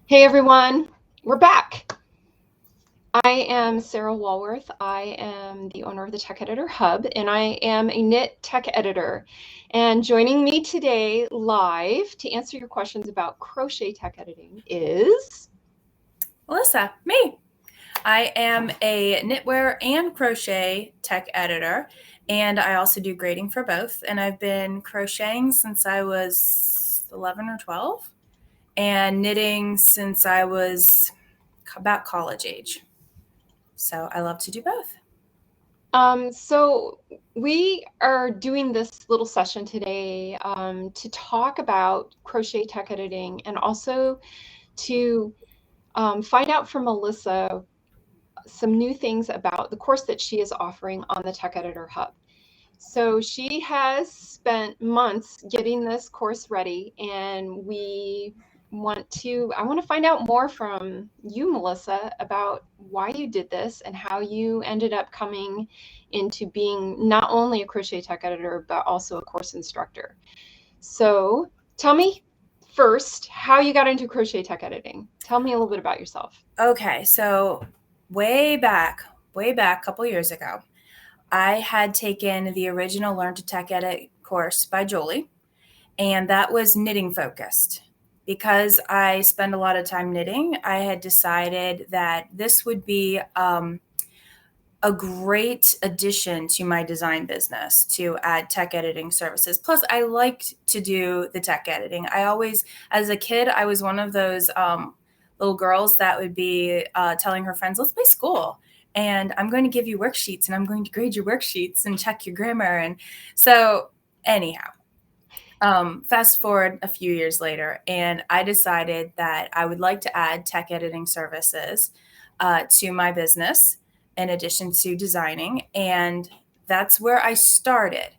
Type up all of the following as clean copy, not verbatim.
Hey everyone, we're back. I am Sarah Walworth. I am the owner of the Tech Editor Hub, and I am a knit tech editor. And joining me today live to answer your questions about crochet tech editing is Melissa, me. I am a knitwear and crochet tech editor, and I also do grading for both. And I've been crocheting since I was 11 or 12, and knitting since I was about college age. So I love to do both. So we are doing this little session today to talk about crochet tech editing and also to find out from Melissa some new things about the course that she is offering on the Tech Editor Hub. So she has spent months getting this course ready, and I want to find out more from you, Melissa, about why you did this and how you ended up coming into being not only a crochet tech editor, but also a course instructor. So tell me first how you got into crochet tech editing. Tell me a little bit about yourself. Okay, so way back, a couple years ago, I had taken the original Learn to Tech Edit course by Jolie, and that was knitting focused. Because I spend a lot of time knitting, I had decided that this would be a great addition to my design business to add tech editing services. Plus, I liked to do the tech editing. As a kid, I was one of those little girls that would be telling her friends, let's play school. And I'm going to give you worksheets and I'm going to grade your worksheets and check your grammar. And so, anyhow, fast forward a few years later, and I decided that I would like to add tech editing services to my business in addition to designing. And that's where I started.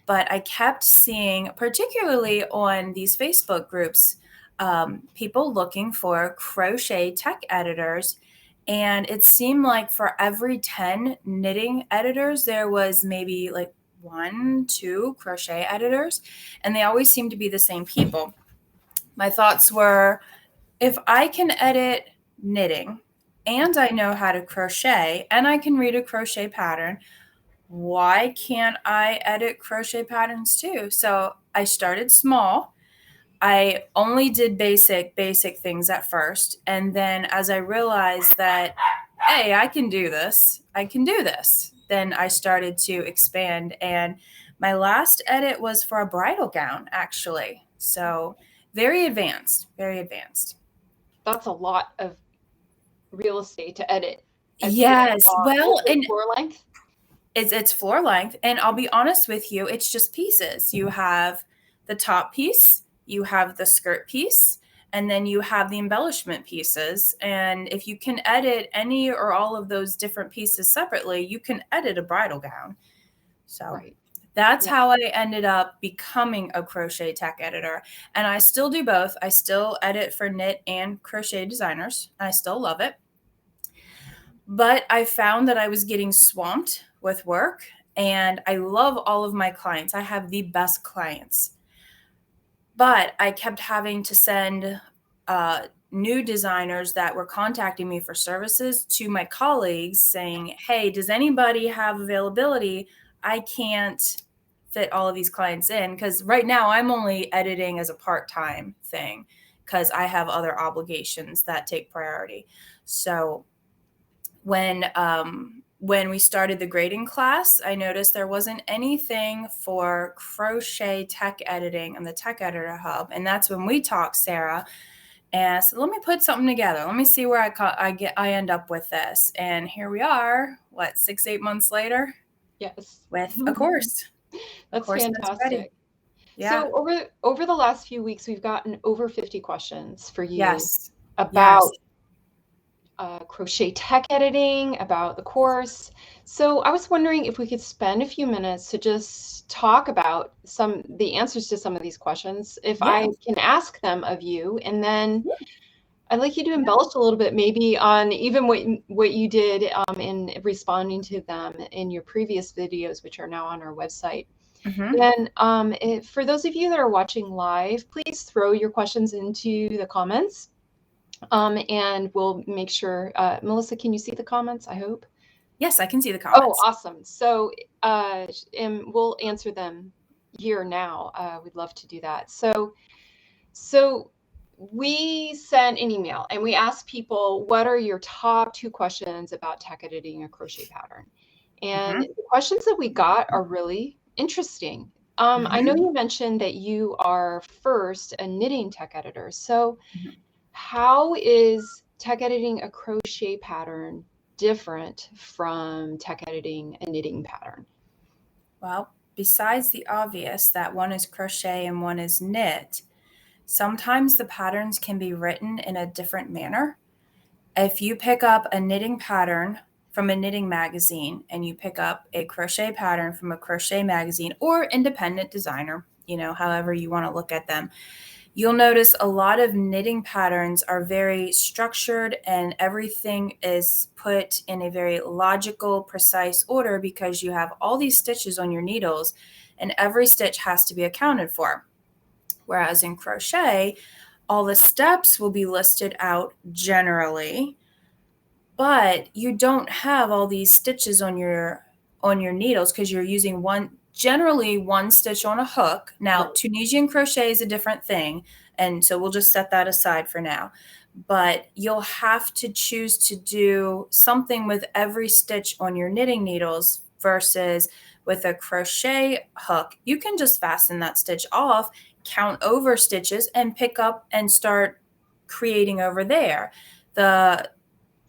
But I kept seeing, particularly on these Facebook groups, people looking for crochet tech editors. And it seemed like for every 10 knitting editors, there was maybe like 1, 2 crochet editors, and they always seem to be the same people. My thoughts were, if I can edit knitting and I know how to crochet and I can read a crochet pattern, why can't I edit crochet patterns too? So I started small. I only did basic things at first. And then as I realized that, hey, I can do this, then I started to expand. And my last edit was for a bridal gown, actually. So very advanced, very advanced. That's a lot of real estate to edit. It's like Yes. Well, mostly and floor length. it's floor length, and I'll be honest with you, it's just pieces. You have the top piece, you have the skirt piece, and then you have the embellishment pieces. And if you can edit any or all of those different pieces separately, you can edit a bridal gown. So Right. that's Yeah. how I ended up becoming a crochet tech editor. And I still do both. I still edit for knit and crochet designers. And I still love it. But I found that I was getting swamped with work, and I love all of my clients. I have the best clients. But I kept having to send new designers that were contacting me for services to my colleagues saying, hey, does anybody have availability? I can't fit all of these clients in because right now I'm only editing as a part-time thing because I have other obligations that take priority. So when we started the grading class, I noticed there wasn't anything for crochet tech editing on the Tech Editor Hub, and that's when we talked, Sarah. And I said, let me put something together. Let me see where I end up with this. And here we are. What, 6-8 months later, Yes. with a course, That's that's ready. fantastic. Yeah. So over the last few weeks, we've gotten over 50 questions for you Yes. Yes. about crochet tech editing, about the course. So I was wondering if we could spend a few minutes to just talk about the answers to some of these questions, if Yeah. I can ask them of you, and then Yeah. I'd like you to embellish a little bit, maybe on even what you did in responding to them in your previous videos, which are now on our website. Mm-hmm. And for those of you that are watching live, please throw your questions into the comments. And we'll make sure, Melissa, can you see the comments? I hope. Yes, I can see the Oh, comments. awesome. So, and we'll answer them here now. We'd love to do that. So we sent an email and we asked people, what are your top 2 questions about tech editing a crochet pattern? And Mm-hmm. the questions that we got are really interesting. I know Mm-hmm. you mentioned that you are first a knitting tech editor. So how is tech editing a crochet pattern different from tech editing a knitting pattern? Well, besides the obvious that one is crochet and one is knit, sometimes the patterns can be written in a different manner. If you pick up a knitting pattern from a knitting magazine and you pick up a crochet pattern from a crochet magazine or independent designer, however you want to look at them, you'll notice a lot of knitting patterns are very structured and everything is put in a very logical, precise order because you have all these stitches on your needles and every stitch has to be accounted for. Whereas in crochet, all the steps will be listed out generally, but you don't have all these stitches on your needles because you're using generally one stitch on a hook. Now, Right. Tunisian crochet is a different thing, and so we'll just set that aside for now. But you'll have to choose to do something with every stitch on your knitting needles versus with a crochet hook. You can just fasten that stitch off, count over stitches, and pick up and start creating over there.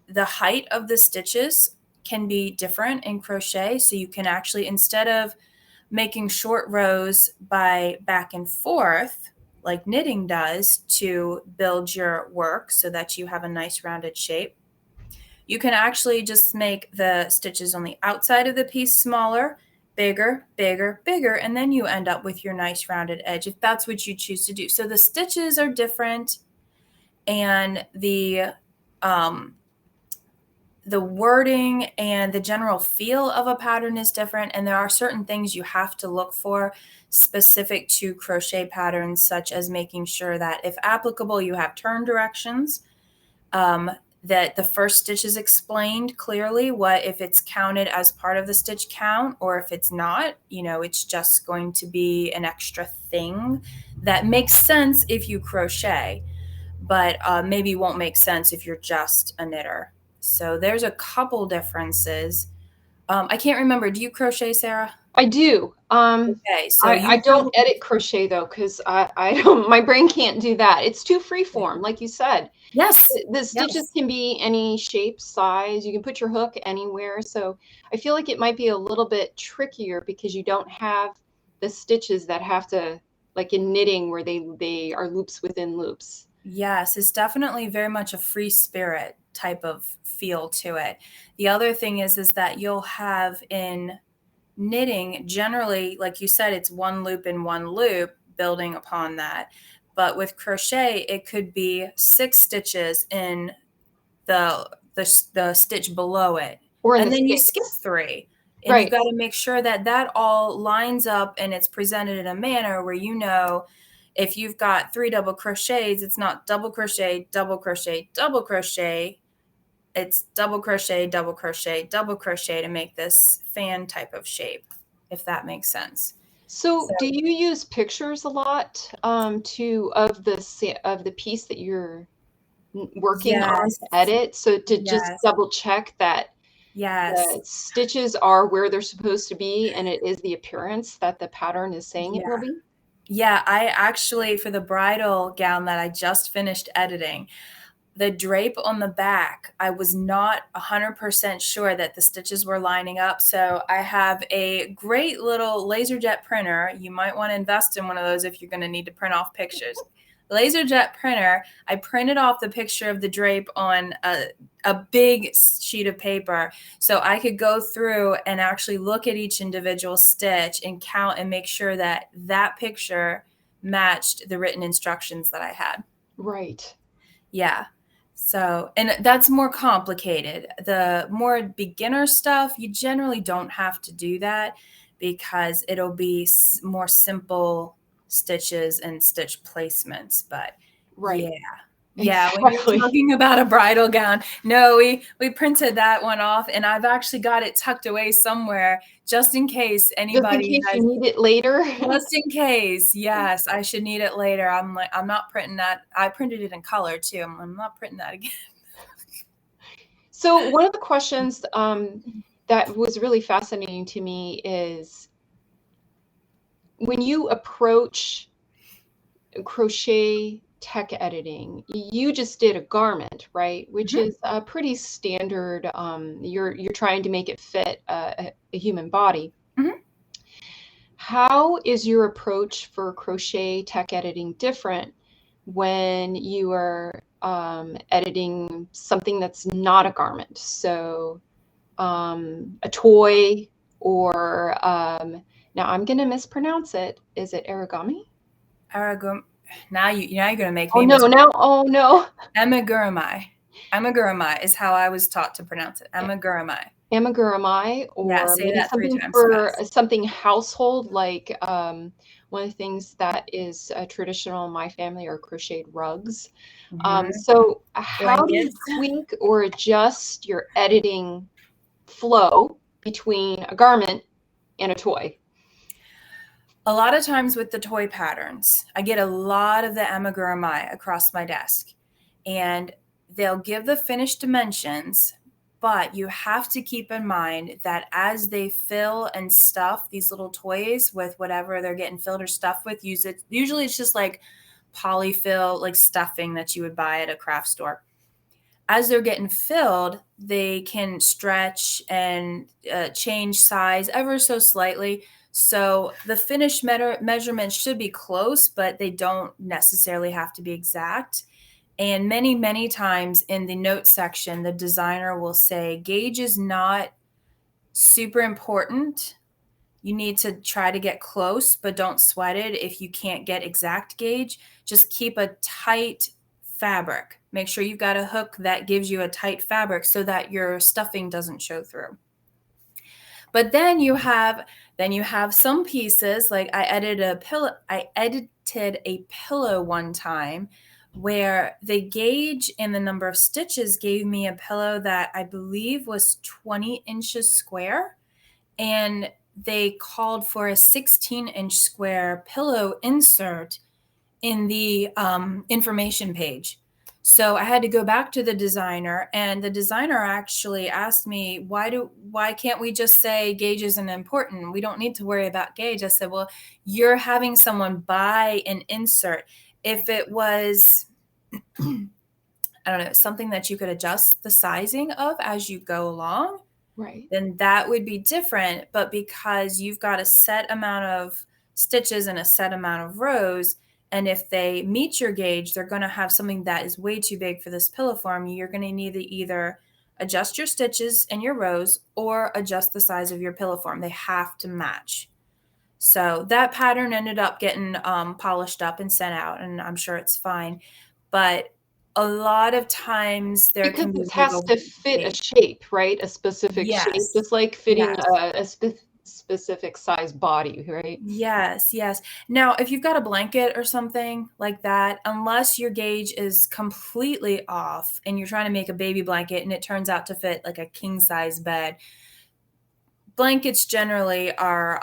The height of the stitches can be different in crochet. So you can actually, instead of making short rows by back and forth, like knitting does to build your work so that you have a nice rounded shape, you can actually just make the stitches on the outside of the piece smaller, bigger, bigger, bigger, and then you end up with your nice rounded edge if that's what you choose to do. So the stitches are different and the wording and the general feel of a pattern is different. And there are certain things you have to look for specific to crochet patterns, such as making sure that if applicable, you have turn directions, that the first stitch is explained clearly, what if it's counted as part of the stitch count, or if it's not, it's just going to be an extra thing that makes sense if you crochet, but maybe won't make sense if you're just a knitter. So there's a couple differences. I can't remember. Do you crochet, Sarah? I do. Okay, so I you don't probably edit crochet though, because I don't, my brain can't do that. It's too freeform, like you said. yes, The stitches yes, can be any shape, size. You can put your hook anywhere. So I feel like it might be a little bit trickier because you don't have the stitches that have to, like in knitting, where they are loops within loops. yes. It's definitely very much a free spirit type of feel to it. The other thing is that you'll have in knitting, generally, like you said, it's one loop in one loop, building upon that. But with crochet, it could be 6 stitches in the stitch below it, Or in the and then you skip skates. 3, and you've Right. got to make sure that that all lines up and it's presented in a manner where if you've got 3 double crochets, it's not double crochet, double crochet, double crochet. It's double crochet, double crochet, double crochet to make this fan type of shape, if that makes sense. So So do you use pictures a lot of the piece that you're working on yes, to edit? So to just yes, double check that yes, the stitches are where they're supposed to be and it is the appearance that the pattern is saying it will yeah. be? Yeah, I actually, for the bridal gown that I just finished editing, the drape on the back, I was not 100% sure that the stitches were lining up. So I have a great little LaserJet printer. You might want to invest in one of those if you're going to need to print off pictures. LaserJet printer, I printed off the picture of the drape on a big sheet of paper so I could go through and actually look at each individual stitch and count and make sure that that picture matched the written instructions that I had. Right. Yeah. So, and that's more complicated. The more beginner stuff, you generally don't have to do that because it'll be more simple stitches and stitch placements. But Right. yeah. Yeah, when you're Exactly. talking about a bridal gown. No, we printed that one off, and I've actually got it tucked away somewhere just in case Just in anybody case you has. need it later. Just in case, yes, I should need it later. I'm like, I'm not printing that. I printed it in color too. I'm not printing that again. So one of the questions that was really fascinating to me is when you approach crochet tech editing, you just did a garment, right? Which Mhm. is a pretty standard. You're trying to make it fit a human body. Mhm. How is your approach for crochet tech editing different when you are editing something that's not a garment? So a toy or now I'm going to mispronounce it. Is it origami? Aragum. Now you're gonna make Oh me no, miss. now oh no. Amigurumi. Amigurumi is how I was taught to pronounce it. Amigurumi. Amigurumi, Yeah, or say maybe that 3 something times for fast. something household, like one of the things that is traditional in my family are crocheted rugs. Mhm. So how do you Blankets. tweak or adjust your editing flow between a garment and a toy? A lot of times with the toy patterns, I get a lot of the amigurumi across my desk, and they'll give the finished dimensions, but you have to keep in mind that as they fill and stuff these little toys with whatever they're getting filled or stuffed with, usually it's just like polyfill, like stuffing that you would buy at a craft store. As they're getting filled, they can stretch and change size ever so slightly. So the finished measurements should be close, but they don't necessarily have to be exact. And many, many times in the notes section, the designer will say gauge is not super important. You need to try to get close, but don't sweat it if you can't get exact gauge. Just keep a tight fabric. Make sure you've got a hook that gives you a tight fabric so that your stuffing doesn't show through. But then you have some pieces, like I edited a pillow one time where the gauge and the number of stitches gave me a pillow that I believe was 20 inches square, and they called for a 16-inch square pillow insert in the information page. So I had to go back to the designer, and the designer actually asked me, why can't we just say gauge isn't important? We don't need to worry about gauge. I said, well, you're having someone buy an insert. If it was, I don't know, something that you could adjust the sizing of as you go along, Right. then that would be different. But because you've got a set amount of stitches and a set amount of rows, and if they meet your gauge, they're going to have something that is way too big for this pillow form. You're going to need to either adjust your stitches and your rows or adjust the size of your pillow form. They have to match. So that pattern ended up getting polished up and sent out, and I'm sure it's fine. But a lot of times there Because can be it has wiggle to room with fit a gauge. shape, right? A specific shape, Yes. just like fitting Yes. a specific size body, right? Yes, yes. Now, if you've got a blanket or something like that, unless your gauge is completely off and you're trying to make a baby blanket and it turns out to fit like a king size bed, blankets generally are,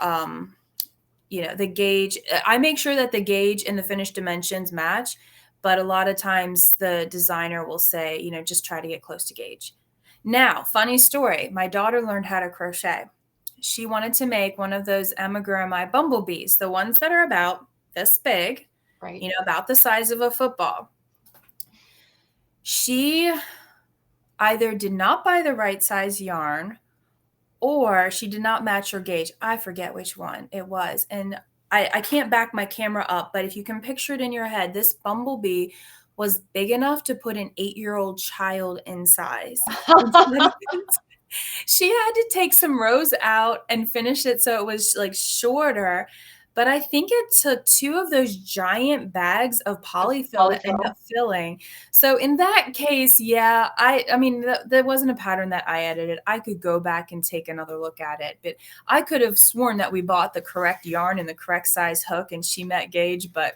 the gauge. I make sure that the gauge and the finished dimensions match, but a lot of times the designer will say, just try to get close to gauge. Now, funny story, my daughter learned how to crochet. She wanted to make one of those amigurumi bumblebees, the ones that are about this big, Right. about the size of a football. She either did not buy the right size yarn or she did not match her gauge. I forget which one it was. And I can't back my camera up, but if you can picture it in your head, this bumblebee was big enough to put an 8-year-old child in size. She had to take some rows out and finish it so it was like shorter. But I think it took 2 of those giant bags of polyfill to end Polyfill. up filling. So in that case, yeah, I mean, there wasn't a pattern that I edited. I could go back and take another look at it, but I could have sworn that we bought the correct yarn and the correct size hook and she met gauge, but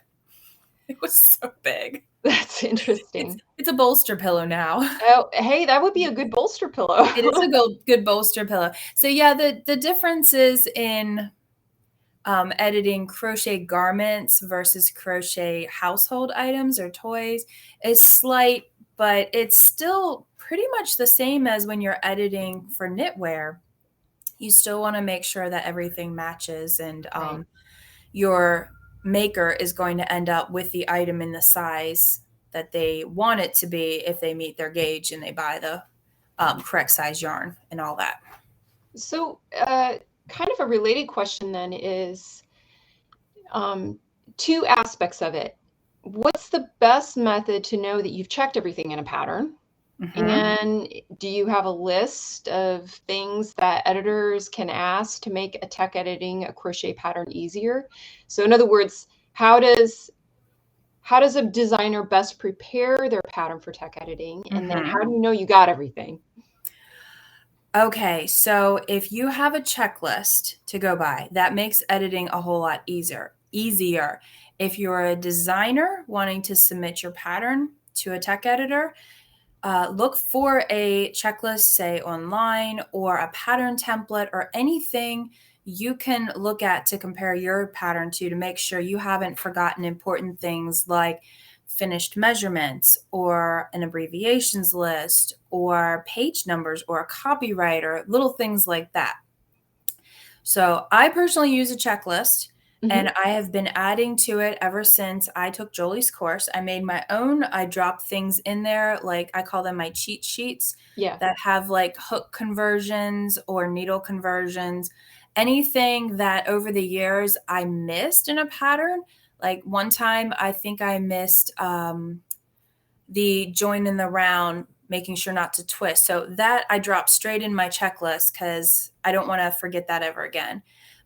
it was so big. That's interesting. It's a bolster pillow now. Oh, hey, that would be a good bolster pillow. It is a good bolster pillow. So yeah, the differences in editing crochet garments versus crochet household items or toys is slight, but it's still pretty much the same as when you're editing for knitwear. You still want to make sure that everything matches, and Right. your maker is going to end up with the item in the size that they want it to be if they meet their gauge and they buy the correct size yarn and all that. So, kind of a related question then is um, two aspects of it. What's the best method to know that you've checked everything in a pattern? Mm-hmm. And do you have a list of things that editors can ask to make a tech editing a crochet pattern easier? So in other words, how does a designer best prepare their pattern for tech editing? And then Mm-hmm. how do you know you got everything? Okay, so if you have a checklist to go by, that makes editing a whole lot easier. If you're a designer wanting to submit your pattern to a tech editor, look for a checklist, say online, or a pattern template, or anything you can look at to compare your pattern to make sure you haven't forgotten important things like finished measurements or an abbreviations list or page numbers or a copywriter, little things like that. So I personally use a checklist, Mm-hmm. and I have been adding to it ever since I took Jolie's course. I made my own. I dropped things in there, like I call them my cheat sheets Yeah. that have like hook conversions or needle conversions, anything that over the years I missed in a pattern. Like one time, I think I missed the join in the round, making sure not to twist. So that I drop straight in my checklist because I don't want to forget that ever again.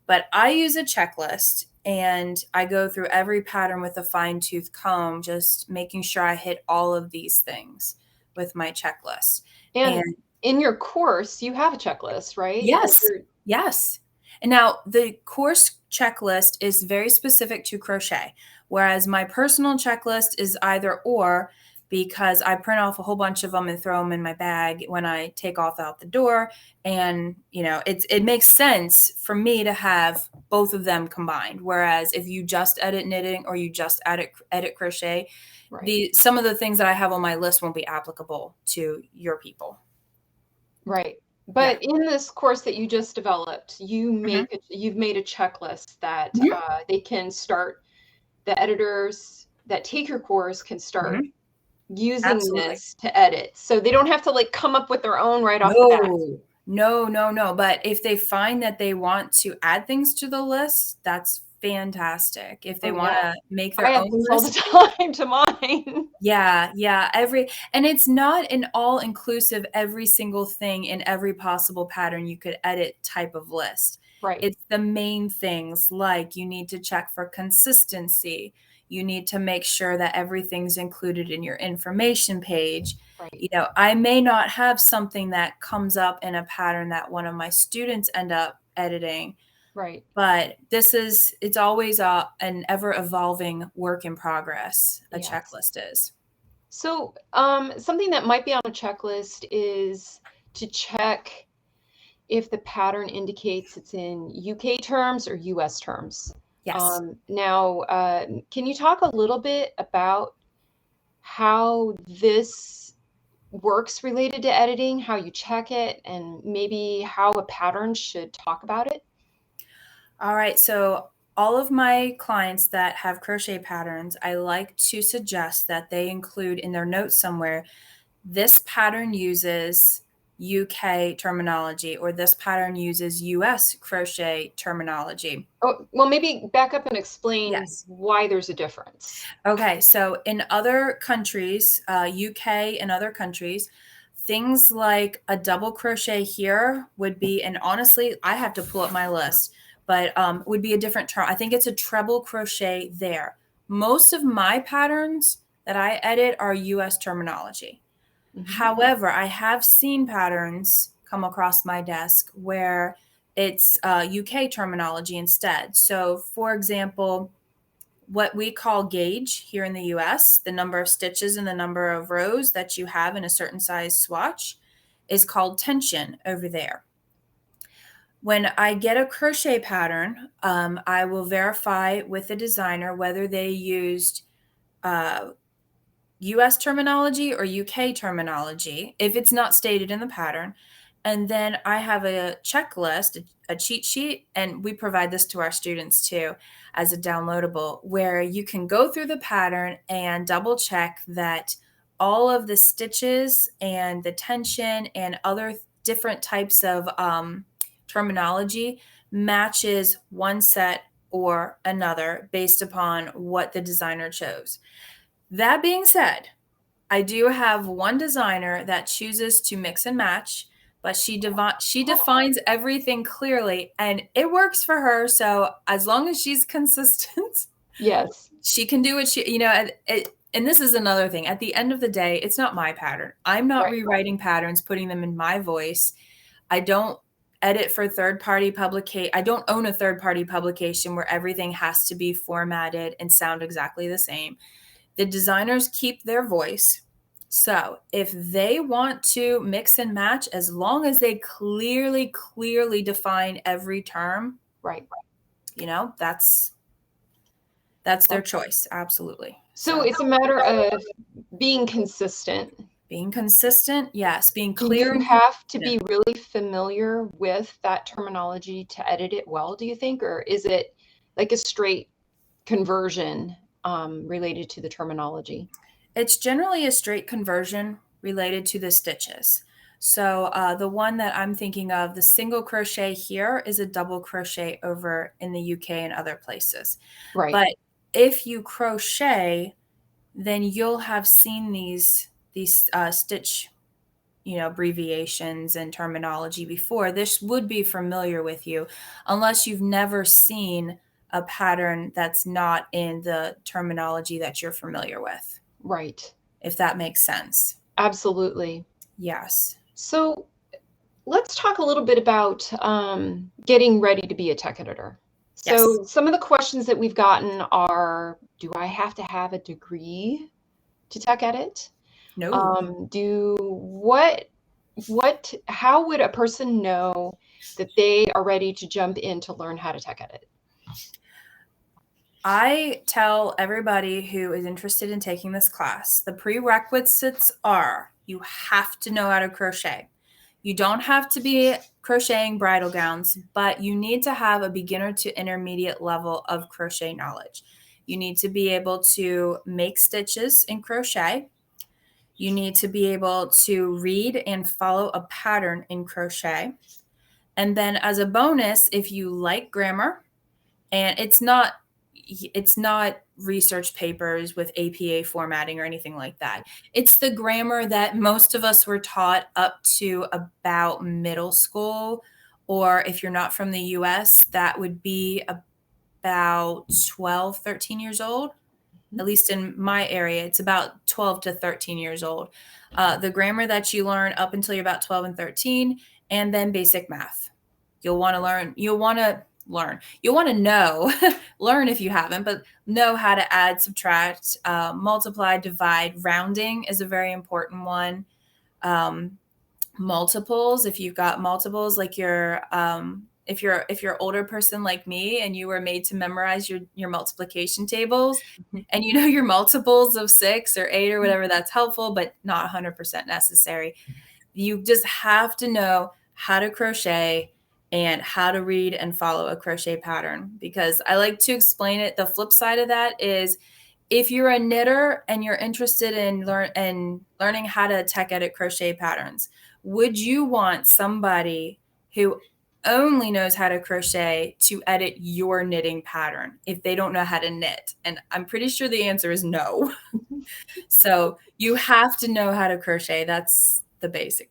But I use a checklist and I go through every pattern with a fine tooth comb, just making sure I hit all of these things with my checklist. And And in your course, you have a checklist, right? Like yes, yes. And now the course checklist is very specific to crochet, whereas my personal checklist is either or, because I print off a whole bunch of them and throw them in my bag when I take off out the door. And, it makes sense for me to have both of them combined. Whereas if you just edit knitting or you just edit crochet, right, some of the things that I have on my list won't be applicable to your people. right. Yeah. But in this course that you just developed, Mhm. you've made a checklist that Mhm. they can start, the editors that take your course can start Mhm. using Absolutely. this to edit. So they don't have to like come up with their own right off the bat. No, no, no, no. But if they find that they want to add things to the list, that's fantastic. If they Oh want yeah. to make I their add own things all the list, time to mine. yeah, yeah. And it's not an all inclusive, every single thing in every possible pattern you could edit type of list. Right, It's the main things, like you need to check for consistency. You need to make sure that everything's included in your information page. right, I may not have something that comes up in a pattern that one of my students end up editing, right. but it's always an ever evolving work in progress. A Yes. checklist is. So something that might be on a checklist is to check if the pattern indicates it's in UK terms or US terms. Yes. Now, can you talk a little bit about how this works related to editing, how you check it, and maybe how a pattern should talk about it? All right. So, all of my clients that have crochet patterns, I like to suggest that they include in their notes somewhere, this pattern uses UK terminology, or this pattern uses US crochet terminology. Oh, well, maybe back up and explain Yes. why there's a difference. Okay, so in other countries, UK and other countries, things like a double crochet here would be, and honestly, I have to pull up my list, but would be a different term. I think it's a treble crochet there. Most of my patterns that I edit are US terminology. Hmm. However, I have seen patterns come across my desk where it's UK terminology instead. So, for example, what we call gauge here in the US, the number of stitches and the number of rows that you have in a certain size swatch, is called tension over there. When I get a crochet pattern, I will verify with the designer whether they used US terminology or UK terminology, if it's not stated in the pattern. And then I have a checklist, a cheat sheet, and we provide this to our students too as a downloadable, where you can go through the pattern and double check that all of the stitches and the tension and other different types of terminology matches one set or another based upon what the designer chose. That being said, I do have one designer that chooses to mix and match, but she defines everything clearly and it works for her. So as long as she's consistent, Yes, she can do what she, and this is another thing. At the end of the day, it's not my pattern. I'm not right. rewriting patterns, putting them in my voice. I don't edit for third-party publication. I don't own a third-party publication where everything has to be formatted and sound exactly the same. The designers keep their voice. So if they want to mix and match, as long as they clearly define every term, Right. that's their choice. Absolutely. So it's a matter of being consistent. Being consistent, yes. Being Do clear. you have to be really familiar with that terminology to edit it well, do you think? Or is it like a straight conversion related to the terminology? It's generally a straight conversion related to the stitches. So the one that I'm thinking of, the single crochet here is a double crochet over in the UK and other places. Right. But if you crochet, then you'll have seen these stitch, abbreviations and terminology before. This would be familiar with you, unless you've never seen a pattern that's not in the terminology that you're familiar with. Right. If that makes sense. Absolutely. Yes. So let's talk a little bit about getting ready to be a tech editor. So Yes. some of the questions that we've gotten are, do I have to have a degree to tech edit? No. How would a person know that they are ready to jump in to learn how to tech edit? I tell everybody who is interested in taking this class, the prerequisites are you have to know how to crochet. You don't have to be crocheting bridal gowns, but you need to have a beginner to intermediate level of crochet knowledge. You need to be able to make stitches in crochet. You need to be able to read and follow a pattern in crochet. And then as a bonus, if you like grammar, and it's not research papers with APA formatting or anything like that. It's the grammar that most of us were taught up to about middle school, or if you're not from the US, that would be about 12, 13 years old. At least in my area, it's about 12 to 13 years old. The grammar that you learn up until you're about 12 and 13, and then basic math. You'll want to know, learn if you haven't, but know how to add, subtract, multiply, divide. Rounding is a very important one. Multiples, if you've got multiples, like if you're an older person like me and you were made to memorize your multiplication tables and you know your multiples of 6 or 8 or whatever, that's helpful, but not 100% necessary. You just have to know how to crochet and how to read and follow a crochet pattern, because I like to explain it. The flip side of that is if you're a knitter and you're interested in learning how to tech edit crochet patterns, would you want somebody who only knows how to crochet to edit your knitting pattern if they don't know how to knit? And I'm pretty sure the answer is no. So you have to know how to crochet. That's the basic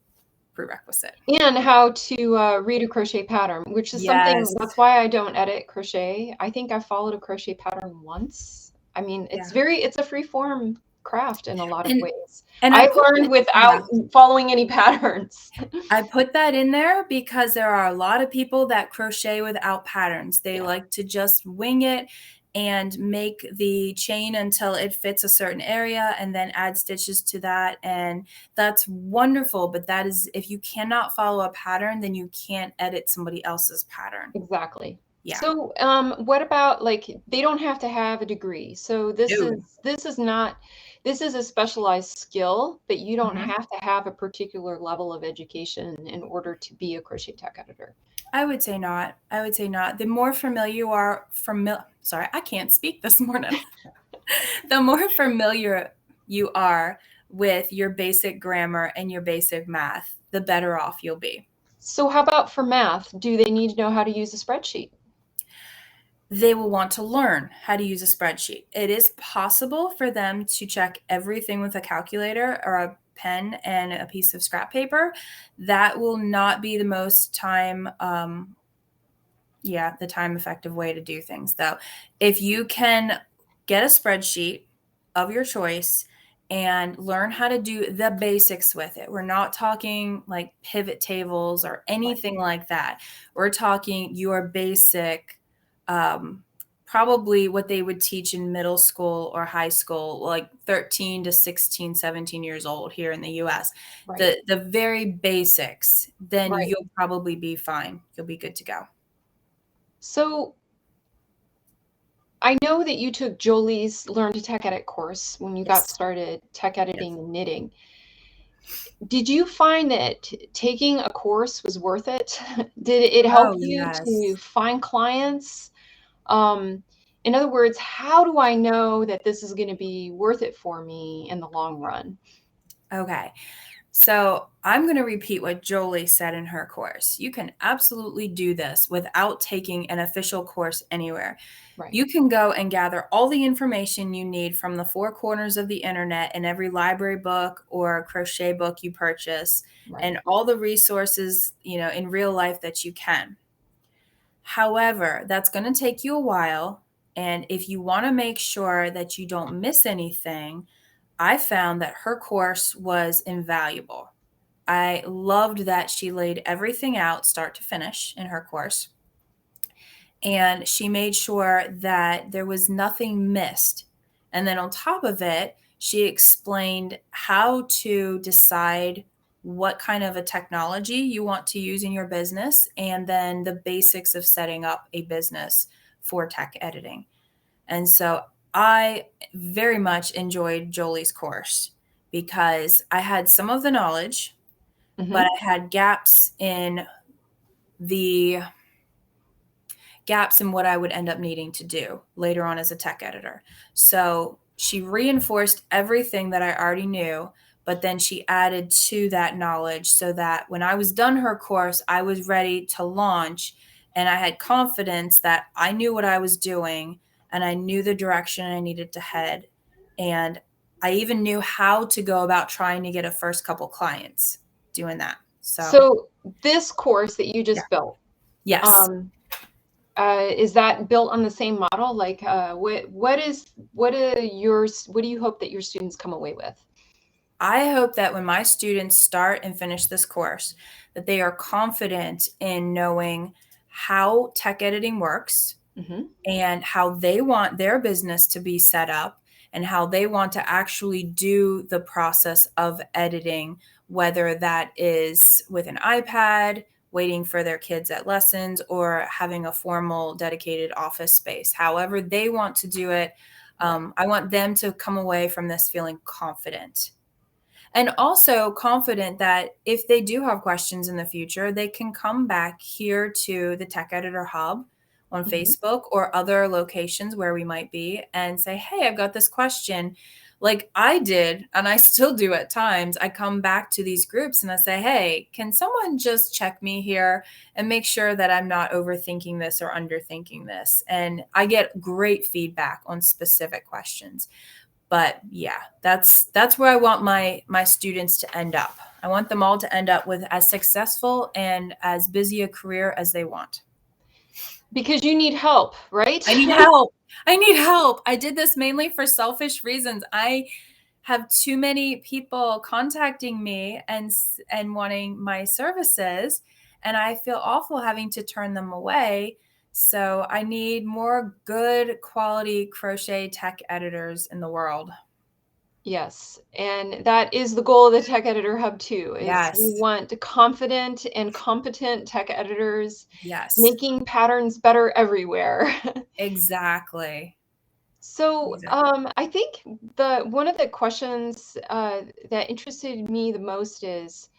prerequisite. And how to read a crochet pattern, which is something, that's why I don't edit crochet. I think I followed a crochet pattern once. I mean, it's a free form craft in a lot of ways. And I learned without following any patterns. I put that in there because there are a lot of people that crochet without patterns. They like to just wing it. and make the chain until it fits a certain area and then add stitches to that. And that's wonderful. But that is, if you cannot follow a pattern, then you can't edit somebody else's pattern. Exactly. Yeah. So, what about, like, they don't have to have a degree. So No. this is not, this is a specialized skill, but you don't Mhm. have to have a particular level of education in order to be a crochet tech editor. I would say not. I would say not. The more familiar you are, sorry, I can't speak this morning. The more familiar you are with your basic grammar and your basic math, the better off you'll be. So how about for math? Do they need to know how to use a spreadsheet? They will want to learn how to use a spreadsheet. It is possible for them to check everything with a calculator or a pen and a piece of scrap paper. That will not be the most time, the time effective way to do things, though. If you can get a spreadsheet of your choice and learn how to do the basics with it. We're not talking like pivot tables or anything like that. We're talking your basic, probably what they would teach in middle school or high school, like 13 to 16, 17 years old here in the US. Right. The very basics, then Right. you'll probably be fine. You'll be good to go. So I know that you took Jolie's Learn to Tech Edit course when you got Yes. started tech editing Yes. and knitting. Did you find that taking a course was worth it? Did it help Oh, you to yes. find clients? In other words, how do I know that this is going to be worth it for me in the long run? Okay. So I'm going to repeat what Jolie said in her course. You can absolutely do this without taking an official course anywhere. Right. You can go and gather all the information you need from the four corners of the internet in every library book or crochet book you purchase, Right. and all the resources, in real life that you can. However, that's going to take you a while. And if you want to make sure that you don't miss anything, I found that her course was invaluable. I loved that she laid everything out start to finish in her course. And she made sure that there was nothing missed. And then on top of it, she explained how to decide what kind of a technology you want to use in your business, and then the basics of setting up a business for tech editing. And so I very much enjoyed Jolie's course because I had some of the knowledge, but Mhm. I had the gaps in what I would end up needing to do later on as a tech editor. So she reinforced everything that I already knew, but then she added to that knowledge so that when I was done her course, I was ready to launch and I had confidence that I knew what I was doing and I knew the direction I needed to head. And I even knew how to go about trying to get a first couple clients doing that. So, So this course that you yeah. just built, Yes. um, is that built on the same model? Like, what do you hope that your students come away with? I hope that when my students start and finish this course, that they are confident in knowing how tech editing works Mhm. and how they want their business to be set up and how they want to actually do the process of editing, whether that is with an iPad, waiting for their kids at lessons, or having a formal dedicated office space. However they want to do it, I want them to come away from this feeling confident. And also confident that if they do have questions in the future, they can come back here to the Tech Editor Hub on Mhm. Facebook or other locations where we might be and say, hey, I've got this question. Like I did, and I still do at times. I come back to these groups and I say, hey, can someone just check me here and make sure that I'm not overthinking this or underthinking this? And I get great feedback on specific questions. But yeah, that's where I want my students to end up. I want them all to end up with as successful and as busy a career as they want. Because you need help, right? I need help. I need help. I did this mainly for selfish reasons. I have too many people contacting me and wanting my services, and I feel awful having to turn them away So I need more good quality crochet tech editors in the world. Yes, and that is the goal of the Tech Editor Hub too, is we Yes. want confident and competent tech editors Yes. making patterns better everywhere. Exactly. So, Exactly. I think the one of the questions that interested me the most is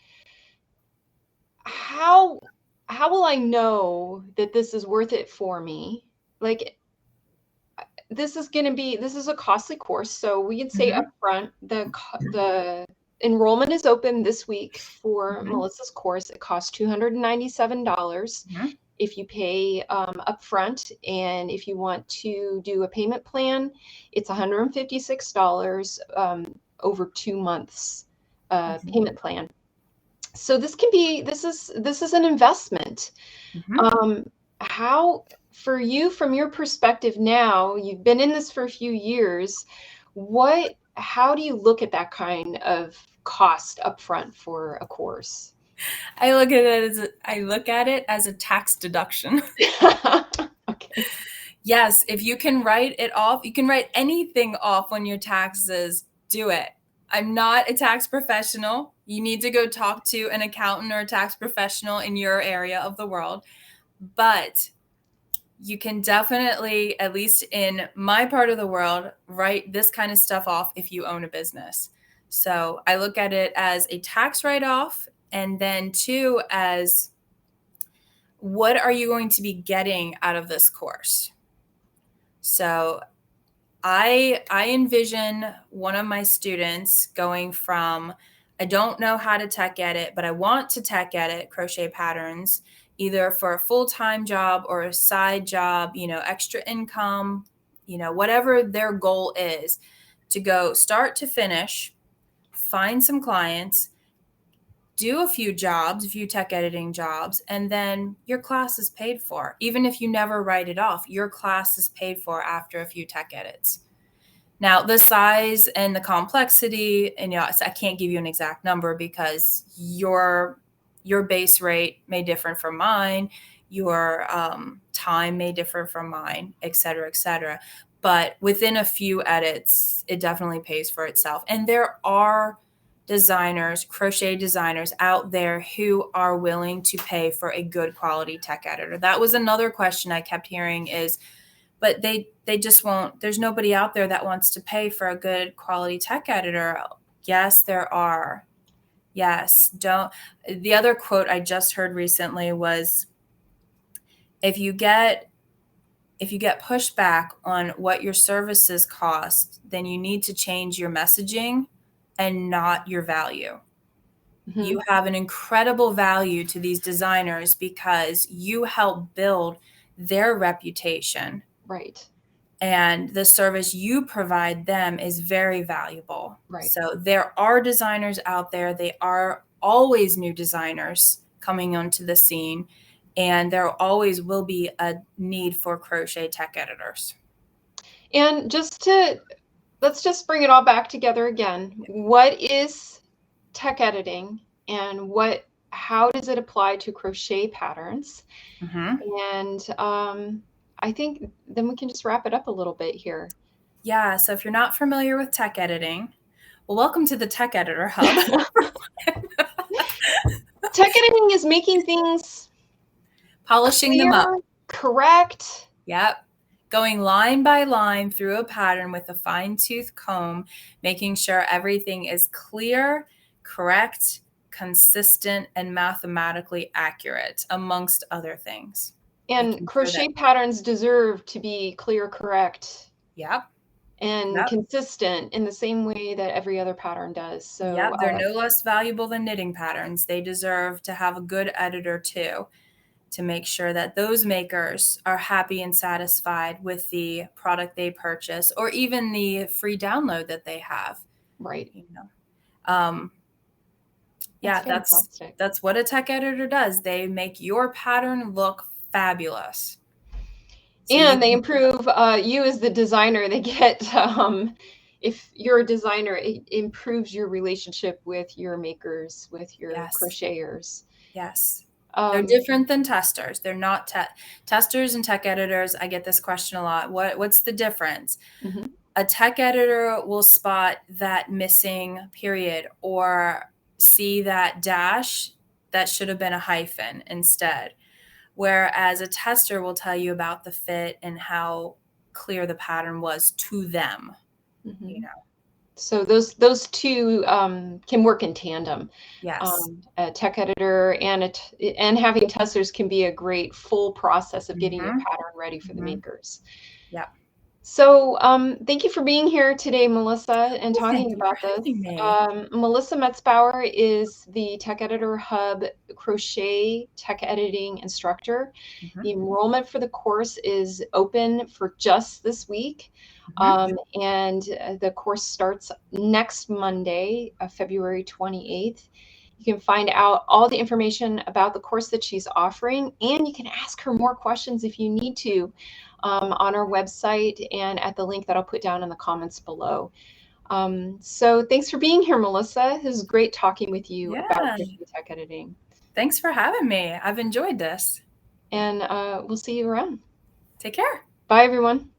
how how will I know that this is worth it for me? Like, this is a costly course, so we can say Mhm. upfront the enrollment is open this week for Mhm. Melissa's course. It costs $297 Mhm. if you pay upfront, and if you want to do a payment plan, it's $156 over 2 months Mhm. payment plan. So this is an investment. Mhm. Um, how, for you, from your perspective now, you've been in this for a few years, how do you look at that kind of cost upfront for a course? I look at it as a tax deduction. Okay. Yes, if you can write it off, you can write anything off on your taxes, do it. I'm not a tax professional. You need to go talk to an accountant or a tax professional in your area of the world. But you can definitely, at least in my part of the world, write this kind of stuff off if you own a business. So I look at it as a tax write off, and then two, as what are you going to be getting out of this course? So I envision one of my students going from, I don't know how to tech edit, but I want to tech edit crochet patterns, either for a full-time job or a side job, extra income, whatever their goal is, to go start to finish, find some clients, do a few jobs, a few tech editing jobs, and then your class is paid for. Even if you never write it off, your class is paid for after a few tech edits. Now, the size and the complexity, and I can't give you an exact number because your base rate may differ from mine, your time may differ from mine, et cetera, et cetera. But within a few edits, it definitely pays for itself. And there are designers, crochet designers out there who are willing to pay for a good quality tech editor. That was another question I kept hearing is, but they just won't. There's nobody out there that wants to pay for a good quality tech editor. Yes, there are. Yes, don't. The other quote I just heard recently was, if you get pushback on what your services cost, then you need to change your messaging and not your value. Mhm. You have an incredible value to these designers because you help build their reputation, Right. and the service you provide them is very valuable. Right. So there are designers out there. They are always new designers coming onto the scene, and there always will be a need for crochet tech editors. And let's just bring it all back together again. What is tech editing, and how does it apply to crochet patterns? Mm-hmm. And I think then we can just wrap it up a little bit here. Yeah, so if you're not familiar with tech editing, well, welcome to the Tech Editor Hub. Tech editing is making things Polishing them up. clear, correct. Yep. Going line by line through a pattern with a fine-tooth comb, making sure everything is clear, correct, consistent, and mathematically accurate, amongst other things. And Making sure that, crochet patterns deserve to be clear, correct, yep, and yep, consistent in the same way that every other pattern does. So, yep, they're no less valuable than knitting patterns. They deserve to have a good editor too, to make sure that those makers are happy and satisfied with the product they purchase, or even the free download that they have. right. You know, um, That's yeah, that's fantastic. that's what a tech editor does. They make your pattern look fabulous. So you And they can, improve you as the designer. They get, if you're a designer, it improves your relationship with your makers, with your yes, crocheters. yes. They're different than testers. They're not testers and tech editors. I get this question a lot. What's the difference? Mm-hmm. A tech editor will spot that missing period or see that dash that should have been a hyphen instead. Whereas a tester will tell you about the fit and how clear the pattern was to them. Mm-hmm. You know. So those two can work in tandem. Yes. A tech editor and having testers can be a great full process of getting your pattern ready for the makers. Yeah. So thank you for being here today, Melissa, and talking about this. Melissa Metzbower is the Tech Editor Hub Crochet Tech Editing Instructor. The enrollment for the course is open for just this week. And the course starts next Monday, February 28th. You can find out all the information about the course that she's offering, and you can ask her more questions if you need to on our website and at the link that I'll put down in the comments below. So thanks for being here, Melissa. It was great talking with you about tech editing. Thanks for having me. I've enjoyed this. And we'll see you around. Take care. Bye, everyone.